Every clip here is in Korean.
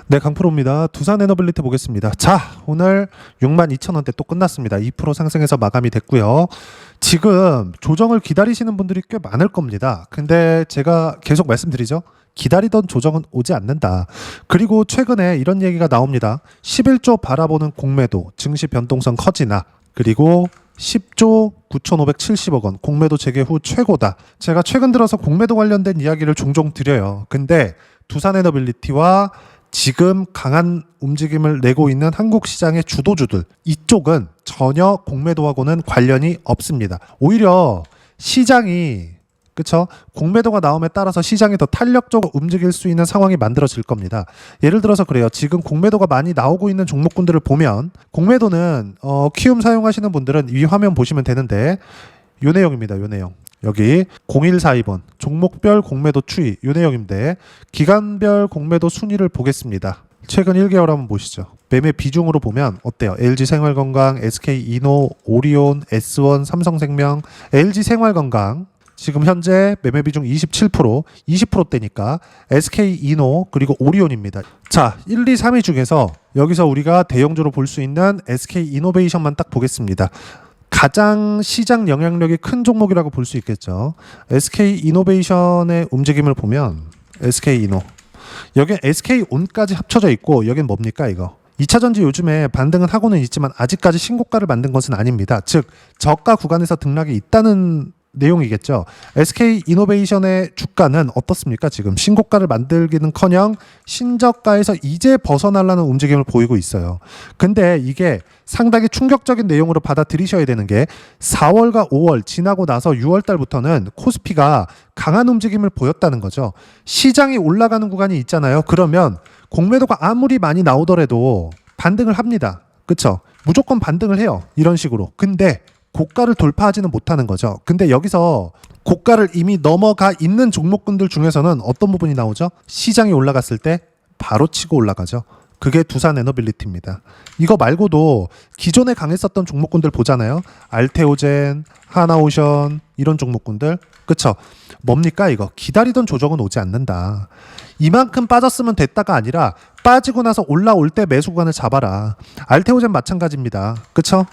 네, 강프로입니다. 두산 에너빌리티 보겠습니다. 자, 오늘 62,000원대 또 끝났습니다. 2% 상승해서 마감이 됐고요. 지금 조정을 기다리시는 분들이 꽤 많을 겁니다. 근데 제가 계속 말씀드리죠. 기다리던 조정은 오지 않는다. 그리고 최근에 이런 얘기가 나옵니다. 11조 바라보는 공매도, 증시 변동성 커지나, 그리고 10조 9,570억 원 공매도 재개 후 최고다. 제가 최근 들어서 공매도 관련된 이야기를 종종 드려요. 근데 두산 에너빌리티와 지금 강한 움직임을 내고 있는 한국 시장의 주도주들, 이쪽은 전혀 공매도하고는 관련이 없습니다. 오히려 시장이, 그쵸? 공매도가 나옴에 따라서 시장이 더 탄력적으로 움직일 수 있는 상황이 만들어질 겁니다. 예를 들어서 그래요. 지금 공매도가 많이 나오고 있는 종목군들을 보면, 공매도는 키움 사용하시는 분들은 이 화면 보시면 되는데 요 내용입니다. 요 내용. 여기 0142번 종목별 공매도 추이, 요 내용인데 기간별 공매도 순위를 보겠습니다. 최근 1개월 한번 보시죠. 매매 비중으로 보면 어때요? LG생활건강, SK이노, 오리온, S1, 삼성생명, LG생활건강 지금 현재 매매 비중 27%, 20%대니까 SK이노 그리고 오리온입니다. 자, 1, 2, 3위 중에서 여기서 우리가 대형주로 볼 수 있는 SK이노베이션만 딱 보겠습니다. 가장 시장 영향력이 큰 종목이라고 볼 수 있겠죠. SK이노베이션의 움직임을 보면 SK이노, 여긴 SK온까지 합쳐져 있고 여긴 뭡니까 이거? 2차전지 요즘에 반등은 하고는 있지만 아직까지 신고가를 만든 것은 아닙니다. 즉 저가 구간에서 등락이 있다는 내용이겠죠. SK이노베이션의 주가는 어떻습니까? 지금 신고가를 만들기는커녕 신저가에서 이제 벗어나려는 움직임을 보이고 있어요. 근데 이게 상당히 충격적인 내용으로 받아들이셔야 되는 게 4월과 5월 지나고 나서 6월 달부터는 코스피가 강한 움직임을 보였다는 거죠. 시장이 올라가는 구간이 있잖아요. 그러면 공매도가 아무리 많이 나오더라도 반등을 합니다. 그쵸? 무조건 반등을 해요. 이런 식으로. 근데 고가를 돌파하지는 못하는 거죠. 근데 여기서 고가를 이미 넘어가 있는 종목군들 중에서는 어떤 부분이 나오죠? 시장이 올라갔을 때 바로 치고 올라가죠. 그게 두산 에너빌리티입니다. 이거 말고도 기존에 강했었던 종목군들 보잖아요. 알테오젠, 하나오션 이런 종목군들. 그쵸? 뭡니까 이거? 기다리던 조정은 오지 않는다. 이만큼 빠졌으면 됐다가 아니라 빠지고 나서 올라올 때 매수 구간을 잡아라. 알테오젠 마찬가지입니다. 그쵸?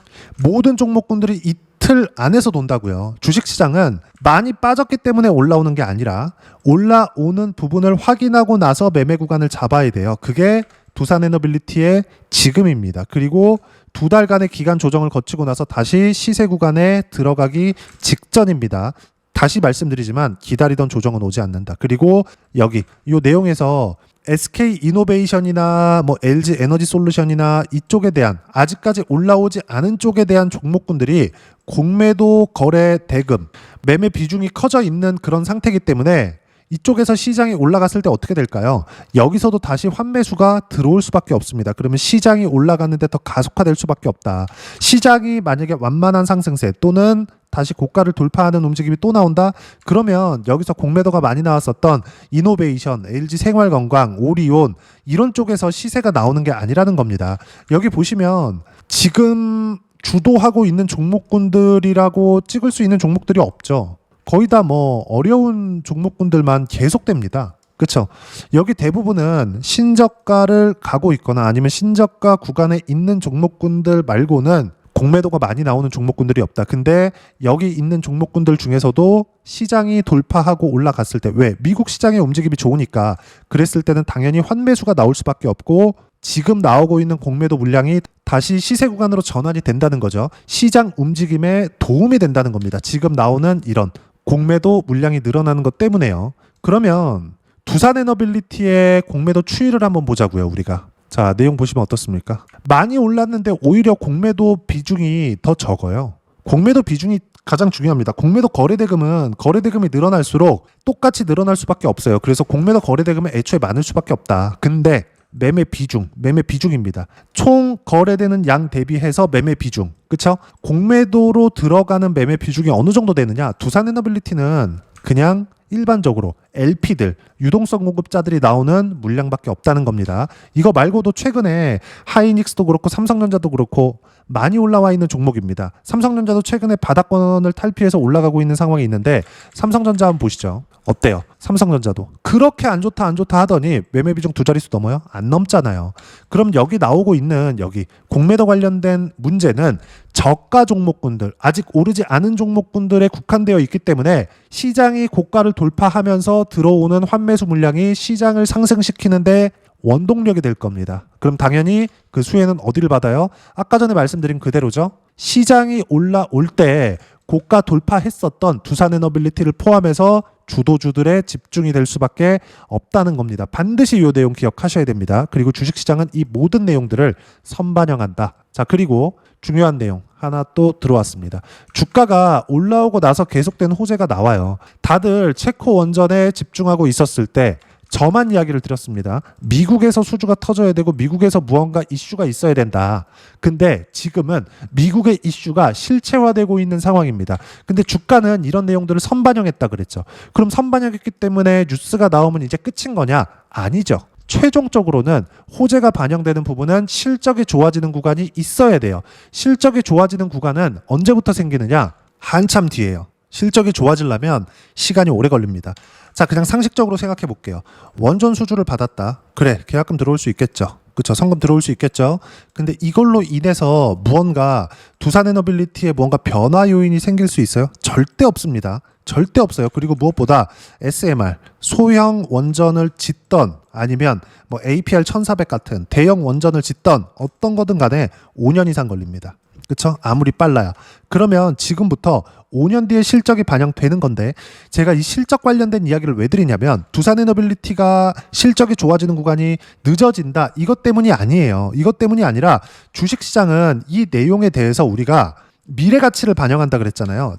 모든 종목군들이 이틀 안에서 돈다고요. 주식시장은 많이 빠졌기 때문에 올라오는 게 아니라 올라오는 부분을 확인하고 나서 매매 구간을 잡아야 돼요. 그게 두산 에너빌리티의 지금입니다. 그리고 두 달간의 기간 조정을 거치고 나서 다시 시세 구간에 들어가기 직전입니다. 다시 말씀드리지만 기다리던 조정은 오지 않는다. 그리고 여기 이 내용에서 SK이노베이션이나 뭐 LG 에너지솔루션이나 이쪽에 대한 아직까지 올라오지 않은 쪽에 대한 종목군들이 공매도 거래 대금, 매매 비중이 커져 있는 그런 상태이기 때문에 이쪽에서 시장이 올라갔을 때 어떻게 될까요? 여기서도 다시 환매수가 들어올 수밖에 없습니다. 그러면 시장이 올라갔는데 더 가속화될 수밖에 없다. 시장이 만약에 완만한 상승세 또는 다시 고가를 돌파하는 움직임이 또 나온다? 그러면 여기서 공매도가 많이 나왔었던 이노베이션, LG생활건강, 오리온 이런 쪽에서 시세가 나오는 게 아니라는 겁니다. 여기 보시면 지금 주도하고 있는 종목군들이라고 찍을 수 있는 종목들이 없죠. 거의 다 뭐 어려운 종목군들만 계속됩니다. 그렇죠? 여기 대부분은 신저가를 가고 있거나 아니면 신저가 구간에 있는 종목군들 말고는 공매도가 많이 나오는 종목군들이 없다. 근데 여기 있는 종목군들 중에서도 시장이 돌파하고 올라갔을 때, 왜? 미국 시장의 움직임이 좋으니까 그랬을 때는 당연히 환매수가 나올 수밖에 없고 지금 나오고 있는 공매도 물량이 다시 시세 구간으로 전환이 된다는 거죠. 시장 움직임에 도움이 된다는 겁니다. 지금 나오는 이런 공매도 물량이 늘어나는 것 때문에요. 그러면 두산 에너빌리티의 공매도 추이를 한번 보자고요, 우리가. 자, 내용 보시면 어떻습니까? 많이 올랐는데 오히려 공매도 비중이 더 적어요. 공매도 비중이 가장 중요합니다. 공매도 거래대금은 거래대금이 늘어날수록 똑같이 늘어날 수밖에 없어요. 그래서 공매도 거래대금은 애초에 많을 수밖에 없다. 근데 매매 비중입니다. 총 거래되는 양 대비해서 매매 비중, 그쵸? 공매도로 들어가는 매매 비중이 어느 정도 되느냐? 두산 에너빌리티는 그냥 일반적으로 LP들, 유동성 공급자들이 나오는 물량밖에 없다는 겁니다. 이거 말고도 최근에 하이닉스도 그렇고 삼성전자도 그렇고 많이 올라와 있는 종목입니다. 삼성전자도 최근에 바닥권을 탈피해서 올라가고 있는 상황이 있는데 삼성전자 한번 보시죠. 어때요? 삼성전자도 그렇게 안 좋다 하더니 매매 비중 두 자릿수 넘어요? 안 넘잖아요. 그럼 여기 나오고 있는 여기 공매도 관련된 문제는 저가 종목군들, 아직 오르지 않은 종목군들에 국한되어 있기 때문에 시장이 고가를 돌파하면서 들어오는 환매수 물량이 시장을 상승시키는데 원동력이 될 겁니다. 그럼 당연히 그 수혜는 어디를 받아요? 아까 전에 말씀드린 그대로죠. 시장이 올라올 때 고가 돌파했었던 두산에너빌리티를 포함해서 주도주들의 집중이 될 수밖에 없다는 겁니다. 반드시 이 내용 기억하셔야 됩니다. 그리고 주식시장은 이 모든 내용들을 선반영한다. 자, 그리고 중요한 내용 하나 또 들어왔습니다. 주가가 올라오고 나서 계속된 호재가 나와요. 다들 체코 원전에 집중하고 있었을 때 저만 이야기를 드렸습니다. 미국에서 수주가 터져야 되고 미국에서 무언가 이슈가 있어야 된다. 근데 지금은 미국의 이슈가 실체화되고 있는 상황입니다. 근데 주가는 이런 내용들을 선반영했다 그랬죠. 그럼 선반영했기 때문에 뉴스가 나오면 이제 끝인 거냐? 아니죠. 최종적으로는 호재가 반영되는 부분은 실적이 좋아지는 구간이 있어야 돼요. 실적이 좋아지는 구간은 언제부터 생기느냐? 한참 뒤에요. 실적이 좋아지려면 시간이 오래 걸립니다. 자, 그냥 상식적으로 생각해 볼게요. 원전 수주를 받았다. 그래, 계약금 들어올 수 있겠죠. 그렇죠. 성금 들어올 수 있겠죠. 근데 이걸로 인해서 무언가 두산에너빌리티에 뭔가 변화 요인이 생길 수 있어요? 절대 없습니다. 절대 없어요. 그리고 무엇보다 SMR, 소형 원전을 짓던 아니면 뭐 APR 1400 같은 대형 원전을 짓던 어떤 거든 간에 5년 이상 걸립니다. 그렇죠? 아무리 빨라야. 그러면 지금부터 5년 뒤에 실적이 반영되는 건데 제가 이 실적 관련된 이야기를 왜 드리냐면 두산에너빌리티가 실적이 좋아지는 구간이 늦어진다. 이것 때문이 아니에요. 이것 때문이 아니라 주식시장은 이 내용에 대해서 우리가 미래 가치를 반영한다 그랬잖아요.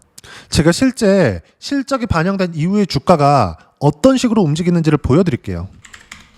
제가 실제 실적이 반영된 이후에 주가가 어떤 식으로 움직이는지를 보여드릴게요.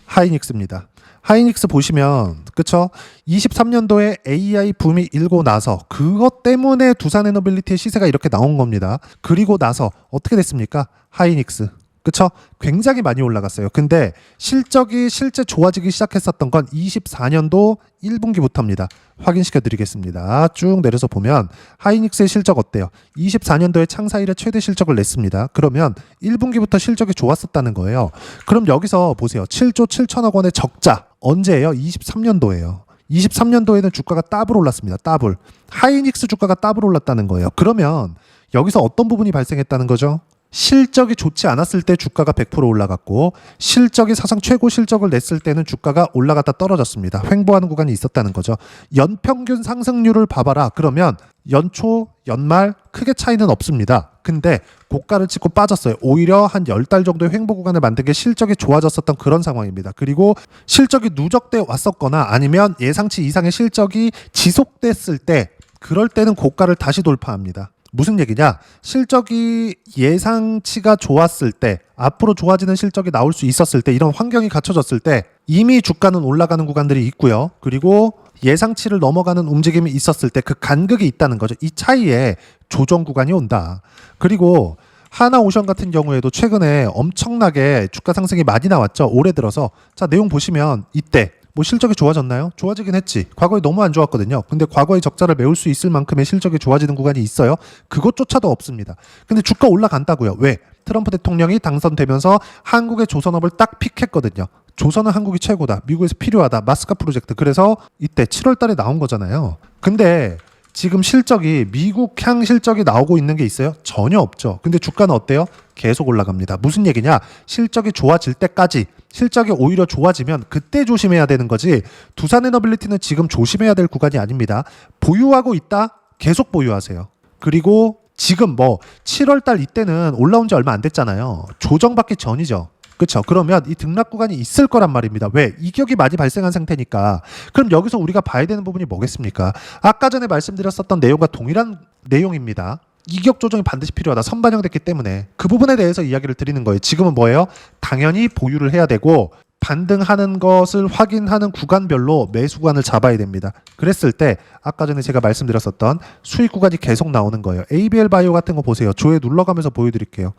하이닉스입니다. 하이닉스 보시면 그쵸? 23년도에 AI 붐이 일고 나서 그것 때문에 두산에너빌리티의 시세가 이렇게 나온 겁니다. 그리고 나서 어떻게 됐습니까? 하이닉스 그쵸? 굉장히 많이 올라갔어요. 근데 실적이 실제 좋아지기 시작했었던 건 24년도 1분기부터입니다. 확인시켜 드리겠습니다. 쭉 내려서 보면 하이닉스의 실적 어때요? 24년도에 창사 이래 최대 실적을 냈습니다. 그러면 1분기부터 실적이 좋았었다는 거예요. 그럼 여기서 보세요. 7조 7천억 원의 적자 언제예요? 23년도예요. 23년도에는 주가가 더블 올랐습니다. 더블. 하이닉스 주가가 더블 올랐다는 거예요. 그러면 여기서 어떤 부분이 발생했다는 거죠? 실적이 좋지 않았을 때 주가가 100% 올라갔고 실적이 사상 최고 실적을 냈을 때는 주가가 올라갔다 떨어졌습니다. 횡보하는 구간이 있었다는 거죠. 연평균 상승률을 봐봐라. 그러면 연초, 연말 크게 차이는 없습니다. 근데 고가를 찍고 빠졌어요. 오히려 한 10달 정도의 횡보 구간을 만든 게 실적이 좋아졌었던 그런 상황입니다. 그리고 실적이 누적돼 왔었거나 아니면 예상치 이상의 실적이 지속됐을 때 그럴 때는 고가를 다시 돌파합니다. 무슨 얘기냐? 실적이 예상치가 좋았을 때, 앞으로 좋아지는 실적이 나올 수 있었을 때, 이런 환경이 갖춰졌을 때 이미 주가는 올라가는 구간들이 있고요. 그리고 예상치를 넘어가는 움직임이 있었을 때 그 간극이 있다는 거죠. 이 차이에 조정 구간이 온다. 그리고 하나오션 같은 경우에도 최근에 엄청나게 주가 상승이 많이 나왔죠. 올해 들어서. 자, 내용 보시면 이때 뭐 실적이 좋아졌나요? 좋아지긴 했지. 과거에 너무 안 좋았거든요. 근데 과거의 적자를 메울 수 있을 만큼의 실적이 좋아지는 구간이 있어요. 그것조차도 없습니다. 근데 주가 올라간다고요. 왜? 트럼프 대통령이 당선되면서 한국의 조선업을 딱 픽했거든요. 조선은 한국이 최고다. 미국에서 필요하다. 마스카 프로젝트. 그래서 이때 7월 달에 나온 거잖아요. 근데 지금 실적이 미국향 실적이 나오고 있는 게 있어요? 전혀 없죠. 근데 주가는 어때요? 계속 올라갑니다. 무슨 얘기냐? 실적이 좋아질 때까지 실적이 오히려 좋아지면 그때 조심해야 되는 거지 두산에너빌리티는 지금 조심해야 될 구간이 아닙니다. 보유하고 있다? 계속 보유하세요. 그리고 지금 뭐 7월 달 이때는 올라온 지 얼마 안 됐잖아요. 조정받기 전이죠. 그렇죠. 그러면 이 등락 구간이 있을 거란 말입니다. 왜? 이격이 많이 발생한 상태니까. 그럼 여기서 우리가 봐야 되는 부분이 뭐겠습니까? 아까 전에 말씀드렸었던 내용과 동일한 내용입니다. 이격 조정이 반드시 필요하다. 선반영됐기 때문에 그 부분에 대해서 이야기를 드리는 거예요. 지금은 뭐예요? 당연히 보유를 해야 되고 반등하는 것을 확인하는 구간별로 매수 구간을 잡아야 됩니다. 그랬을 때 아까 전에 제가 말씀드렸었던 수익 구간이 계속 나오는 거예요. ABL 바이오 같은 거 보세요. 조회 눌러가면서 보여드릴게요.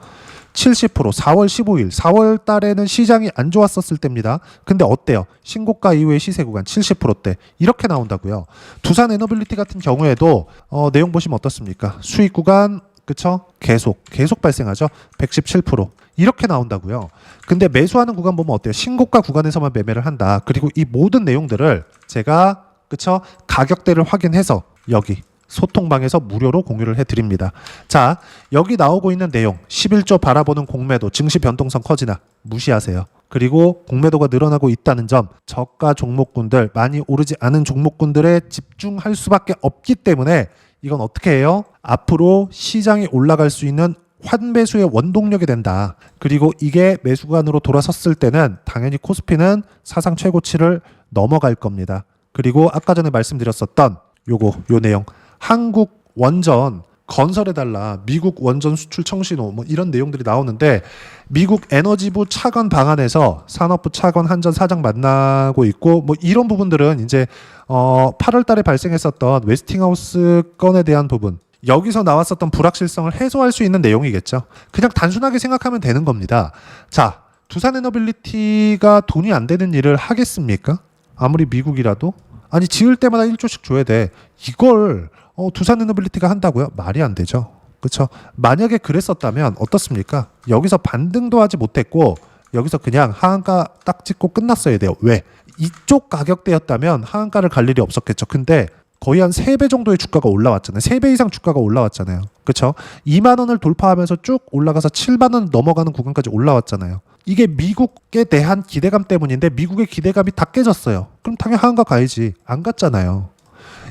70% 4월 15일 4월 달에는 시장이 안 좋았었을 때입니다. 근데 어때요? 신고가 이후의 시세 구간 70%대 이렇게 나온다고요. 두산에너빌리티 같은 경우에도 내용 보시면 어떻습니까? 수익 구간 그쵸? 계속 발생하죠. 117%. 이렇게 나온다고요. 근데 매수하는 구간 보면 어때요? 신고가 구간에서만 매매를 한다. 그리고 이 모든 내용들을 제가 그쵸? 가격대를 확인해서 여기 소통방에서 무료로 공유를 해드립니다. 자, 여기 나오고 있는 내용 11조 바라보는 공매도 증시 변동성 커지나 무시하세요. 그리고 공매도가 늘어나고 있다는 점, 저가 종목군들, 많이 오르지 않은 종목군들에 집중할 수밖에 없기 때문에 이건 어떻게 해요? 앞으로 시장이 올라갈 수 있는 환매수의 원동력이 된다. 그리고 이게 매수관으로 돌아섰을 때는 당연히 코스피는 사상 최고치를 넘어갈 겁니다. 그리고 아까 전에 말씀드렸었던 요 내용, 한국 원전 건설해달라, 미국 원전 수출 청신호 뭐 이런 내용들이 나오는데, 미국 에너지부 차관 방안에서 산업부 차관 한전 사장 만나고 있고, 뭐 이런 부분들은 이제 8월 달에 발생했었던 웨스팅하우스 건에 대한 부분, 여기서 나왔었던 불확실성을 해소할 수 있는 내용이겠죠. 그냥 단순하게 생각하면 되는 겁니다. 자, 두산에너빌리티가 돈이 안 되는 일을 하겠습니까? 아무리 미국이라도? 아니, 지을 때마다 1조씩 줘야 돼. 이걸 두산에너빌리티가 한다고요? 말이 안 되죠. 그렇죠? 만약에 그랬었다면 어떻습니까? 여기서 반등도 하지 못했고 여기서 그냥 하한가 딱 찍고 끝났어야 돼요. 왜? 이쪽 가격대였다면 하한가를 갈 일이 없었겠죠. 근데 거의 한 3배 정도의 주가가 올라왔잖아요. 3배 이상 주가가 올라왔잖아요. 그렇죠? 2만 원을 돌파하면서 쭉 올라가서 7만 원 넘어가는 구간까지 올라왔잖아요. 이게 미국에 대한 기대감 때문인데 미국의 기대감이 다 깨졌어요. 그럼 당연히 하한가 가야지. 안 갔잖아요.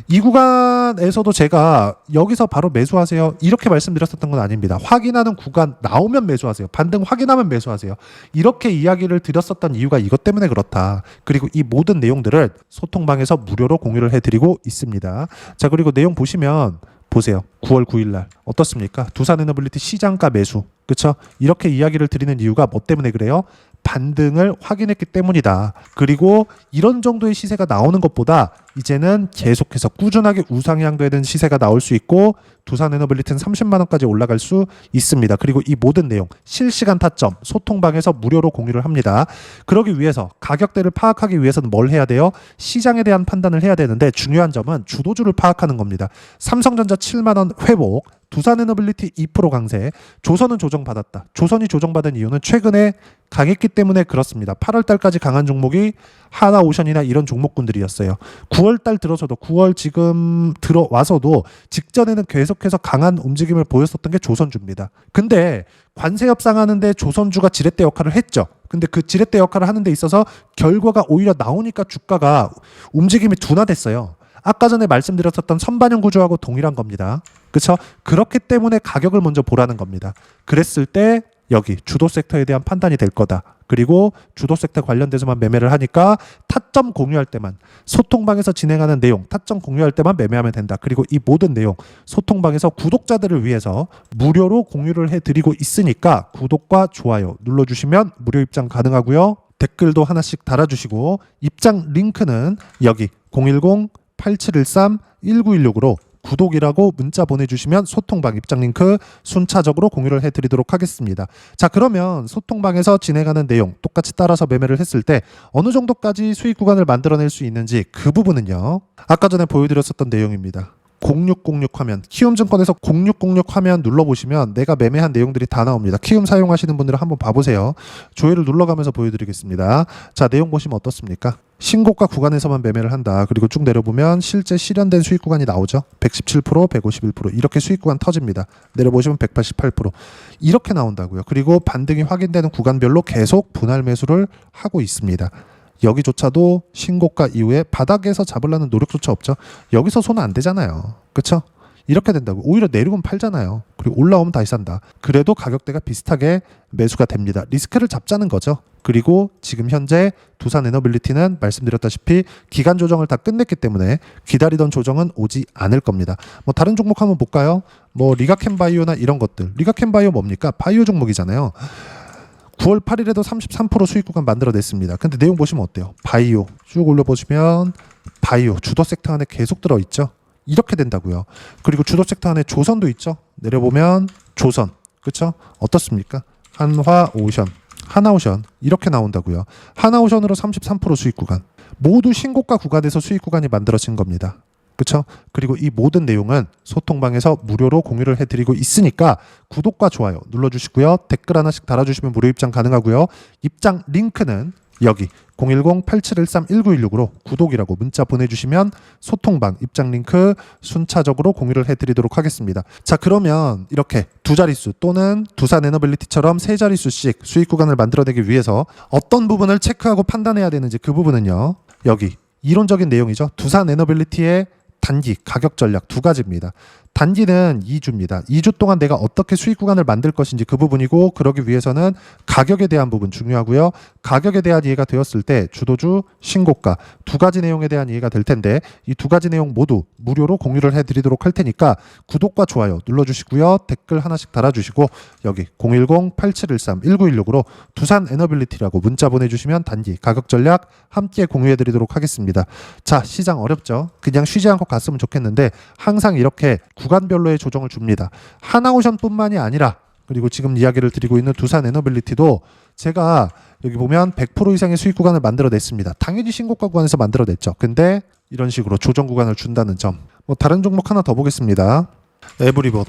이 구간에서도 제가 여기서 바로 매수하세요 이렇게 말씀드렸었던 건 아닙니다. 확인하는 구간 나오면 매수하세요. 반등 확인하면 매수하세요. 이렇게 이야기를 드렸었던 이유가 이것 때문에 그렇다. 그리고 이 모든 내용들을 소통방에서 무료로 공유를 해드리고 있습니다. 자, 그리고 내용 보시면 보세요. 9월 9일 날 어떻습니까? 두산에너빌리티 시장가 매수. 그렇죠? 이렇게 이야기를 드리는 이유가 뭐 때문에 그래요? 반등을 확인했기 때문이다. 그리고 이런 정도의 시세가 나오는 것보다 이제는 계속해서 꾸준하게 우상향되는 시세가 나올 수 있고 두산에너빌리티는 30만 원까지 올라갈 수 있습니다. 그리고 이 모든 내용 실시간 타점 소통방에서 무료로 공유를 합니다. 그러기 위해서 가격대를 파악하기 위해서는 뭘 해야 돼요? 시장에 대한 판단을 해야 되는데 중요한 점은 주도주를 파악하는 겁니다. 삼성전자 7만 원 회복, 두산에너빌리티 2% 강세, 조선은 조정받았다. 조선이 조정받은 이유는 최근에 강했기 때문에 그렇습니다. 8월 달까지 강한 종목이 하나오션이나 이런 종목군들이었어요. 9월 달 들어서도 9월 지금 들어와서도 직전에는 계속해서 강한 움직임을 보였었던 게 조선주입니다. 근데 관세 협상하는데 조선주가 지렛대 역할을 했죠. 근데 그 지렛대 역할을 하는 데 있어서 결과가 오히려 나오니까 주가가 움직임이 둔화됐어요. 아까 전에 말씀드렸었던 선반영 구조하고 동일한 겁니다. 그렇죠? 그렇기 때문에 가격을 먼저 보라는 겁니다. 그랬을 때 여기 주도 섹터에 대한 판단이 될 거다. 그리고 주도 섹터 관련돼서만 매매를 하니까 타점 공유할 때만 소통방에서 진행하는 내용 타점 공유할 때만 매매하면 된다. 그리고 이 모든 내용 소통방에서 구독자들을 위해서 무료로 공유를 해드리고 있으니까 구독과 좋아요 눌러주시면 무료 입장 가능하고요. 댓글도 하나씩 달아주시고 입장 링크는 여기 010-8713-1916으로 구독이라고 문자 보내주시면 소통방 입장 링크 순차적으로 공유를 해드리도록 하겠습니다. 자, 그러면 소통방에서 진행하는 내용 똑같이 따라서 매매를 했을 때 어느 정도까지 수익 구간을 만들어낼 수 있는지 그 부분은요. 아까 전에 보여드렸었던 내용입니다. 0606 화면, 키움증권에서 0606 화면 눌러보시면 내가 매매한 내용들이 다 나옵니다. 키움 사용하시는 분들은 한번 봐보세요. 조회를 눌러가면서 보여드리겠습니다. 자, 내용 보시면 어떻습니까? 신고가 구간에서만 매매를 한다. 그리고 쭉 내려보면 실제 실현된 수익 구간이 나오죠. 117%, 151% 이렇게 수익 구간 터집니다. 내려보시면 188% 이렇게 나온다고요. 그리고 반등이 확인되는 구간별로 계속 분할 매수를 하고 있습니다. 여기조차도 신고가 이후에 바닥에서 잡으려는 노력조차 없죠. 여기서 손은 안 되잖아요. 그렇죠? 이렇게 된다고. 오히려 내려오면 팔잖아요. 그리고 올라오면 다시 산다. 그래도 가격대가 비슷하게 매수가 됩니다. 리스크를 잡자는 거죠. 그리고 지금 현재 두산에너빌리티는 말씀드렸다시피 기간 조정을 다 끝냈기 때문에 기다리던 조정은 오지 않을 겁니다. 뭐 다른 종목 한번 볼까요? 뭐 리가캠바이오나 이런 것들. 리가캠바이오 뭡니까? 바이오 종목이잖아요. 9월 8일에도 33% 수익 구간 만들어냈습니다. 근데 내용 보시면 어때요? 바이오 쭉 올려보시면 바이오 주도 섹터 안에 계속 들어있죠. 이렇게 된다고요. 그리고 주도 섹터 안에 조선도 있죠. 내려보면 조선 그렇죠? 어떻습니까? 한화오션 하나오션 이렇게 나온다고요. 하나오션으로 33% 수익 구간 모두 신고가 구간에서 수익 구간이 만들어진 겁니다. 그렇죠? 그리고 이 모든 내용은 소통방에서 무료로 공유를 해드리고 있으니까 구독과 좋아요 눌러주시고요. 댓글 하나씩 달아주시면 무료 입장 가능하고요. 입장 링크는 여기 010-8713-1916으로 구독이라고 문자 보내주시면 소통방 입장 링크 순차적으로 공유를 해드리도록 하겠습니다. 자, 그러면 이렇게 두 자릿수 또는 두산 에너빌리티처럼 세 자릿수씩 수익 구간을 만들어내기 위해서 어떤 부분을 체크하고 판단해야 되는지 그 부분은요. 여기 이론적인 내용이죠. 두산 에너빌리티의 단기 가격 전략 두 가지입니다. 단기는 2주입니다. 2주 동안 내가 어떻게 수익 구간을 만들 것인지 그 부분이고, 그러기 위해서는 가격에 대한 부분 중요하고요. 가격에 대한 이해가 되었을 때 주도주, 신고가 두 가지 내용에 대한 이해가 될 텐데, 이 두 가지 내용 모두 무료로 공유를 해드리도록 할 테니까 구독과 좋아요 눌러주시고요. 댓글 하나씩 달아주시고 여기 010-8713-1916으로 두산 에너빌리티라고 문자 보내주시면 단기 가격 전략 함께 공유해드리도록 하겠습니다. 자, 시장 어렵죠? 그냥 쉬지 않고 갔으면 좋겠는데 항상 이렇게 구간별로의 조정을 줍니다. 하나오션뿐만이 아니라, 그리고 지금 이야기를 드리고 있는 두산 에너빌리티도 제가 여기 보면 100% 이상의 수익 구간을 만들어냈습니다. 당연히 신고가 구간에서 만들어냈죠. 근데 이런 식으로 조정 구간을 준다는 점. 다른 종목 하나 더 보겠습니다. 에브리봇.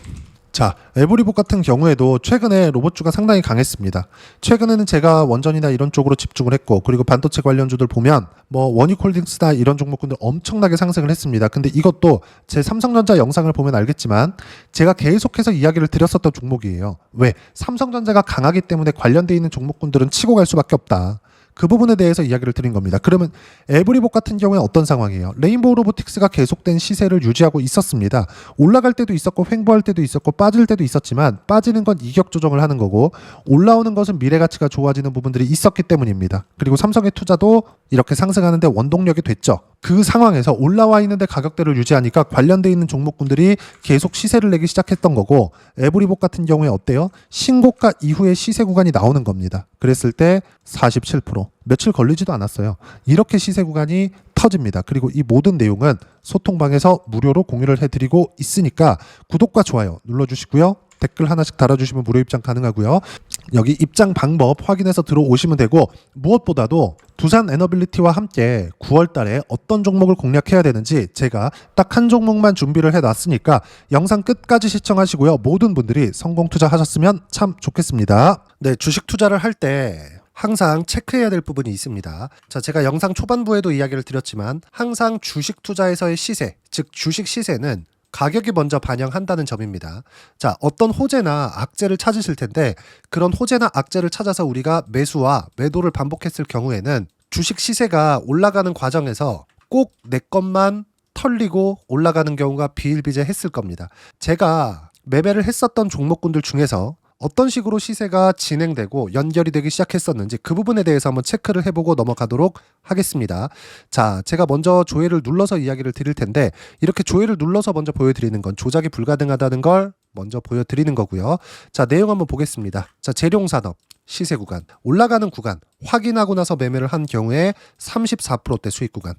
자, 에브리봇 같은 경우에도 최근에 로봇주가 상당히 강했습니다. 최근에는 제가 원전이나 이런 쪽으로 집중을 했고, 그리고 반도체 관련주들 보면 원익홀딩스나 이런 종목군들 엄청나게 상승을 했습니다. 근데 이것도 제 삼성전자 영상을 보면 알겠지만 제가 계속해서 이야기를 드렸었던 종목이에요. 왜? 삼성전자가 강하기 때문에 관련돼 있는 종목군들은 치고 갈 수밖에 없다. 그 부분에 대해서 이야기를 드린 겁니다. 그러면 에브리봇 같은 경우에 어떤 상황이에요? 레인보우 로보틱스가 계속된 시세를 유지하고 있었습니다. 올라갈 때도 있었고 횡보할 때도 있었고 빠질 때도 있었지만, 빠지는 건 이격 조정을 하는 거고 올라오는 것은 미래 가치가 좋아지는 부분들이 있었기 때문입니다. 그리고 삼성의 투자도 이렇게 상승하는데 원동력이 됐죠. 그 상황에서 올라와 있는데 가격대를 유지하니까 관련돼 있는 종목군들이 계속 시세를 내기 시작했던 거고, 에브리봇 같은 경우에 어때요? 신고가 이후에 시세 구간이 나오는 겁니다. 그랬을 때 47%, 며칠 걸리지도 않았어요. 이렇게 시세 구간이 터집니다. 그리고 이 모든 내용은 소통방에서 무료로 공유를 해드리고 있으니까 구독과 좋아요 눌러주시고요. 댓글 하나씩 달아주시면 무료 입장 가능하고요. 여기 입장 방법 확인해서 들어오시면 되고, 무엇보다도 두산 에너빌리티와 함께 9월 달에 어떤 종목을 공략해야 되는지 제가 딱 한 종목만 준비를 해놨으니까 영상 끝까지 시청하시고요. 모든 분들이 성공 투자하셨으면 참 좋겠습니다. 네, 주식 투자를 할 때 항상 체크해야 될 부분이 있습니다. 자, 제가 영상 초반부에도 이야기를 드렸지만 항상 주식 투자에서의 시세, 즉 주식 시세는 가격이 먼저 반영한다는 점입니다. 자, 어떤 호재나 악재를 찾으실 텐데, 그런 호재나 악재를 찾아서 우리가 매수와 매도를 반복했을 경우에는 주식 시세가 올라가는 과정에서 꼭 내 것만 털리고 올라가는 경우가 비일비재했을 겁니다. 제가 매매를 했었던 종목군들 중에서 어떤 식으로 시세가 진행되고 연결이 되기 시작했었는지 그 부분에 대해서 한번 체크를 해보고 넘어가도록 하겠습니다. 자, 제가 먼저 조회를 눌러서 이야기를 드릴 텐데, 이렇게 조회를 눌러서 먼저 보여드리는 건 조작이 불가능하다는 걸 먼저 보여드리는 거고요. 자, 내용 한번 보겠습니다. 자, 재룡산업 시세 구간, 올라가는 구간 확인하고 나서 매매를 한 경우에 34%대 수익 구간.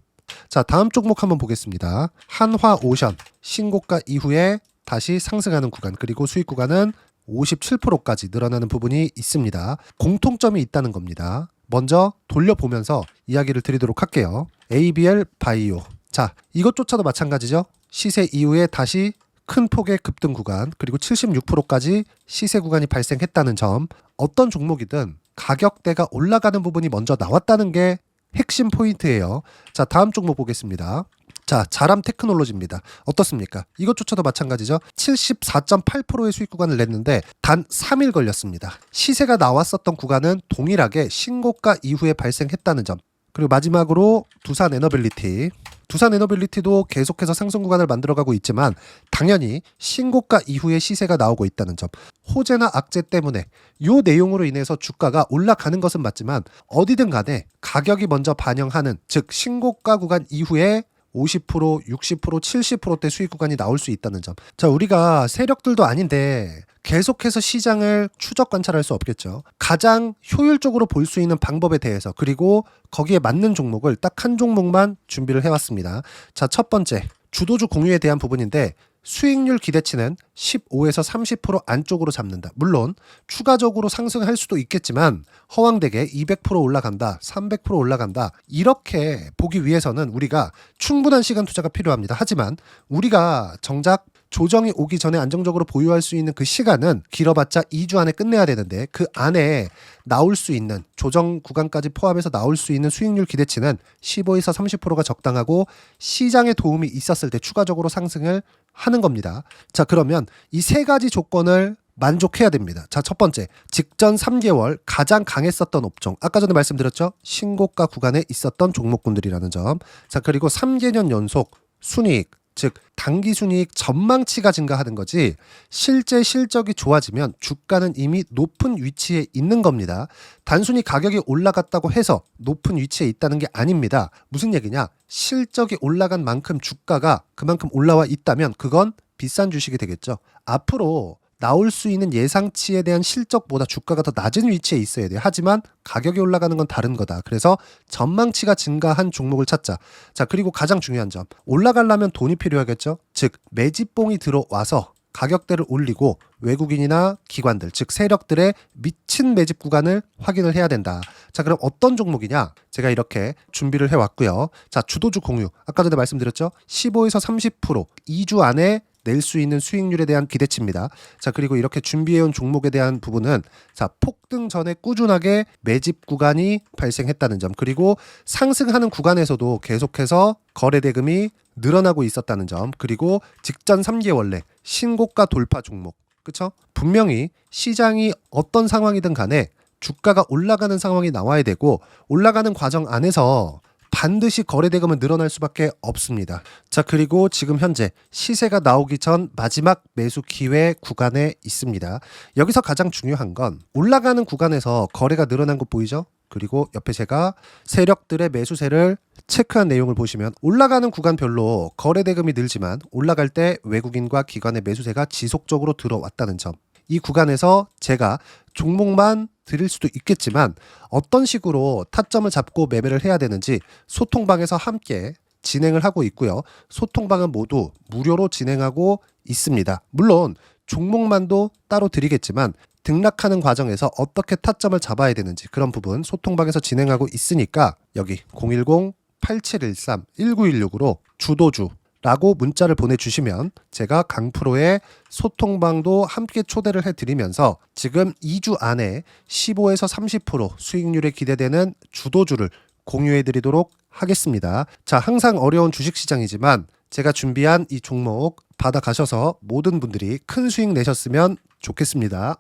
자, 다음 종목 한번 보겠습니다. 한화오션 신고가 이후에 다시 상승하는 구간, 그리고 수익 구간은 57%까지 늘어나는 부분이 있습니다. 공통점이 있다는 겁니다. 먼저 돌려보면서 이야기를 드리도록 할게요. ABL 바이오. 자, 이것조차도 마찬가지죠. 시세 이후에 다시 큰 폭의 급등 구간, 그리고 76%까지 시세 구간이 발생했다는 점. 어떤 종목이든 가격대가 올라가는 부분이 먼저 나왔다는 게 핵심 포인트예요. 자, 다음 종목 보겠습니다. 자, 자람 테크놀로지입니다. 어떻습니까? 이것조차도 마찬가지죠. 74.8%의 수익 구간을 냈는데 단 3일 걸렸습니다. 시세가 나왔었던 구간은 동일하게 신고가 이후에 발생했다는 점. 그리고 마지막으로 두산 에너빌리티. 두산 에너빌리티도 계속해서 상승 구간을 만들어가고 있지만 당연히 신고가 이후에 시세가 나오고 있다는 점. 호재나 악재 때문에 이 내용으로 인해서 주가가 올라가는 것은 맞지만 어디든 간에 가격이 먼저 반영하는, 즉 신고가 구간 이후에 50%, 60%, 70%대 수익 구간이 나올 수 있다는 점. 자, 우리가 세력들도 아닌데 계속해서 시장을 추적 관찰할 수 없겠죠. 가장 효율적으로 볼 수 있는 방법에 대해서, 그리고 거기에 맞는 종목을 딱 한 종목만 준비를 해왔습니다. 자, 첫 번째 주도주 공유에 대한 부분인데, 수익률 기대치는 15에서 30% 안쪽으로 잡는다. 물론 추가적으로 상승할 수도 있겠지만 허황되게 200% 올라간다, 300% 올라간다 이렇게 보기 위해서는 우리가 충분한 시간 투자가 필요합니다. 하지만 우리가 정작 조정이 오기 전에 안정적으로 보유할 수 있는 그 시간은 길어봤자 2주 안에 끝내야 되는데 그 안에 나올 수 있는 조정 구간까지 포함해서 나올 수 있는 수익률 기대치는 15에서 30%가 적당하고 시장에 도움이 있었을 때 추가적으로 상승을 하는 겁니다. 자, 그러면 이 세 가지 조건을 만족해야 됩니다. 자, 첫 번째, 직전 3개월 가장 강했었던 업종. 아까 전에 말씀드렸죠? 신고가 구간에 있었던 종목군들이라는 점. 자, 그리고 3개년 연속 순이익, 즉 단기 순이익 전망치가 증가하는 거지 실제 실적이 좋아지면 주가는 이미 높은 위치에 있는 겁니다. 단순히 가격이 올라갔다고 해서 높은 위치에 있다는 게 아닙니다. 무슨 얘기냐? 실적이 올라간 만큼 주가가 그만큼 올라와 있다면 그건 비싼 주식이 되겠죠. 앞으로 나올 수 있는 예상치에 대한 실적보다 주가가 더 낮은 위치에 있어야 돼요. 하지만 가격이 올라가는 건 다른 거다. 그래서 전망치가 증가한 종목을 찾자. 자, 그리고 가장 중요한 점. 올라가려면 돈이 필요하겠죠. 즉 매집봉이 들어와서 가격대를 올리고 외국인이나 기관들, 즉 세력들의 미친 매집 구간을 확인을 해야 된다. 자, 그럼 어떤 종목이냐? 제가 이렇게 준비를 해왔고요. 자, 주도주 공유. 아까 전에 말씀드렸죠. 15에서 30% 2주 안에 낼 수 있는 수익률에 대한 기대치입니다. 자, 그리고 이렇게 준비해온 종목에 대한 부분은 자, 폭등 전에 꾸준하게 매집 구간이 발생했다는 점, 그리고 상승하는 구간에서도 계속해서 거래 대금이 늘어나고 있었다는 점, 그리고 직전 3개월 내 신고가 돌파 종목. 그쵸? 분명히 시장이 어떤 상황이든 간에 주가가 올라가는 상황이 나와야 되고 올라가는 과정 안에서 반드시 거래 대금은 늘어날 수밖에 없습니다. 자, 그리고 지금 현재 시세가 나오기 전 마지막 매수 기회 구간에 있습니다. 여기서 가장 중요한 건 올라가는 구간에서 거래가 늘어난 거 보이죠? 그리고 옆에 제가 세력들의 매수세를 체크한 내용을 보시면 올라가는 구간별로 거래 대금이 늘지만 올라갈 때 외국인과 기관의 매수세가 지속적으로 들어왔다는 점. 이 구간에서 제가 종목만 드릴 수도 있겠지만 어떤 식으로 타점을 잡고 매매를 해야 되는지 소통방에서 함께 진행을 하고 있고요. 소통방은 모두 무료로 진행하고 있습니다. 물론 종목만도 따로 드리겠지만 등락하는 과정에서 어떻게 타점을 잡아야 되는지 그런 부분 소통방에서 진행하고 있으니까 여기 010-8713-1916으로 주도주 라고 문자를 보내주시면 제가 강프로의 소통방도 함께 초대를 해드리면서 지금 2주 안에 15에서 30% 수익률에 기대되는 주도주를 공유해드리도록 하겠습니다. 자, 항상 어려운 주식시장이지만 제가 준비한 이 종목 받아가셔서 모든 분들이 큰 수익 내셨으면 좋겠습니다.